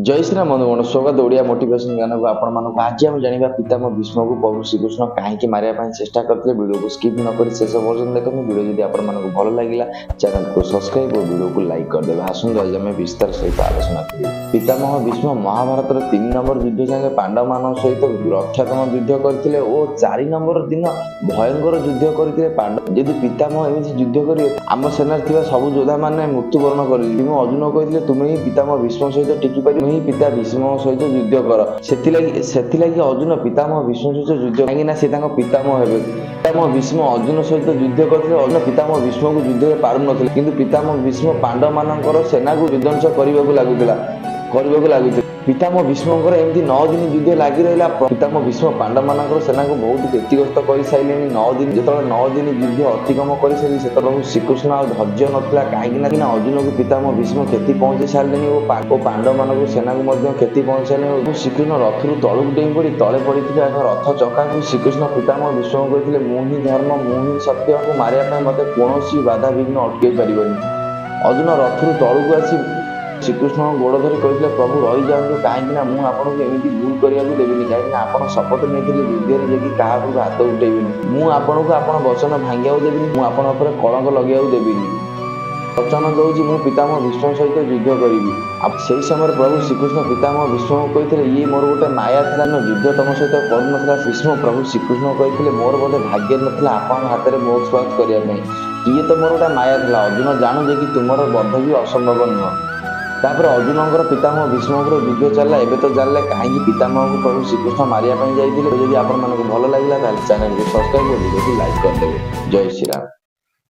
जय श्री राम बंधुगण स्वागत ओडिया मोटिवेशन ज्ञान को आपण मानक आज हम जानिबा पितामह भीष्म को प्रभु श्रीकृष्ण कहीं मारिया ପାଇଁ चेष्टा करते वीडियो को स्किप न कर शेष पर्यंत देखो वीडियो जदि आपण मानक भल लागिला चैनल को सब्सक्राइब और वीडियो को लाइक कर देबे। आसुन आज हम विस्तार सहित आलोचना करिबा। पितामह भीष्म महाभारत 3 नंबर युद्ध संगे पांडव मान सहित रक्षात्मक युद्ध करथिले और 4 नंबर दिन भयंकर युद्ध करथिले। पांडव यदि पितामह एमिति युद्ध करिवे आम सेना थिबा सब योद्धा माने मृत्युवरण करिबे। भीम अर्जुन कहिथिले तुमे ही पितामह भीष्म सहित टिकी पारि ही पिता भीष्म सहित युद्ध कर। सेथिलागि अर्जुन पितामह भीष्म सहित युद्ध काହିଁକିନା ସେ ତାଙ୍କ ପିତାମହ ହେବେ। ପିତାମହ ଭୀଷ୍ମ अर्जुन सहित युद्ध करथिले। अर्जुन पितामह भीष्म को युद्ध रे पारु नथिले किंतु पितामह भीष्म पांडव मानकर सेना को विध्वंस करबाकू लागुथिला। पितामह भीष्मकर एमती 9 दिन युद्ध लगी रहा। पितामह भीष्म पांडव मानकर सेना को बहुत क्षतिग्रस्त कर सारे 9 दिन जो 9 दिन युद्ध अतिक्रम कर सारे से प्रभु श्रीकृष्ण आ धैर्य नाला कहीं अर्जुन को पितामह भीष्म क्षति पहुंची सारे और पांडव मान सेना को क्षति पहुंच सारे। श्रीकृष्ण रथरू तलू डेई पड़ी तले पड़ी रथ चका को श्रीकृष्ण पितामह भीष्म कहते मु ही धर्म मु ही सत्य को मारिया मत कौन बाधा विघ्न अटकई पार। अर्जुन रथरू तलू आसी श्रीकृष्ण गोड़ धरी कहते प्रभु रही जाऊँ कहीं मुझे एमती भूल करने को देवी कहीं आप शपथ नहीं युद्ध में क्या हाथ उठेबी मुझे वचन भांगा देवी मुझे कलंक लगे देवी वचन दूसरी मु पितामह भीष्म सहित युद्ध करी। से समय प्रभु श्रीकृष्ण पितामह भीष्म को कहते ये मोर गोटे माया था युद्ध तुम सहित कर भीष्म प्रभु श्रीकृष्ण कहते मोर बोधे भाग्य नाला आपण हाथ में मोक्षपात करने किए तो मोर गोटे माया था। अर्जुन जानू जे कि तुम बध भी असंभव नुह। तापर अर्जुन पितामह भीष्म युद्ध चलला। एबे तो जानले कहीं पितामह को प्रभु श्रीकृष्ण मारिया जाइए। जदि आपण मानक भल लगिला चैनल को सब्सक्राइब और वीडियो को लाइक कर देबे। जय श्री राम।